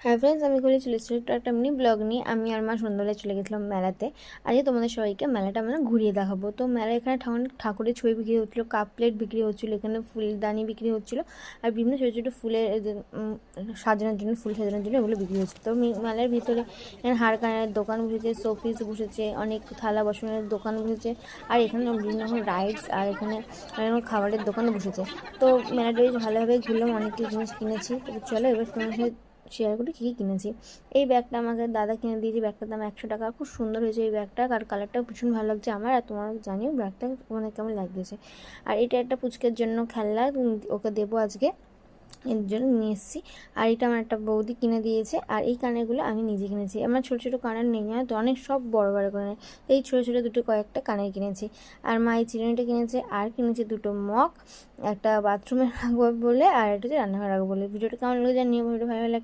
হ্যাঁ ফ্রেন্ডস, আমি করে চলে এসেছি তো একটা মিনি ব্লগ নিয়ে। আমি আর মা সন্ধ্যাবেলায় চলে গেছিলাম মেলাতে। আজকে তোমাদের সবাইকে মেলাটা আমরা ঘুরিয়ে দেখাবো। তো মেলায় এখানে ঠাকুরের ছবি বিক্রি হচ্ছিলো, কাপ প্লেট বিক্রি হচ্ছিলো, এখানে ফুলদানি বিক্রি হচ্ছিলো, আর বিভিন্ন ছোটো ছোটো ফুলের সাজানোর জন্য, ফুল সাজানোর জন্য এগুলো বিক্রি হচ্ছে। তো মেলার ভিতরে এখানে হার কানের দোকান বসেছে, শোপিস বসেছে, অনেক থালা বাসনের দোকান বসেছে, আর এখানে বিভিন্ন রকম রাইডস, আর এখানে খাবারের দোকানও বসেছে। তো মেলাটা বেশ ভালোভাবে ঘুরলাম, অনেক কিছু জিনিস কিনেছি। তো চলো এবার তোমার সাথে শেয়ার করি কী কী কিনেছি। এই ব্যাগটা আমাকে দাদা কিনে দিয়েছে, ব্যাগটার দাম 100 টাকা। খুব সুন্দর হয়েছে এই ব্যাগটা, আর কালারটাও ভীষণ ভালো লাগছে আমার। আর তোমার জানিও ব্যাগটা মানে কেমন লাগতেছে। আর এটা একটা পুচকের জন্য খেলনা, ওকে দেবো আজকে, এর জন্য নিয়ে এসেছি। আর এটা আমার একটা বৌদি কিনে দিয়েছে। আর এই কানেরগুলো আমি নিজে কিনেছি। আমার ছোটো ছোটো কানের নেই, জানো তো, অনেক সব বড় বড় কানের। এই ছোটো ছোটো দুটো কয়েকটা কানের কিনেছি। আর মা এই চিরুনিটা কিনেছে, আর কিনেছে দুটো মগ, একটা বাথরুমে রাখবো বলে, আর একটা হচ্ছে রান্নাঘরে রাখবো বলে। ভিডিওটা কেমন লাগে জানিও, ভিডিও ভালো লাগলে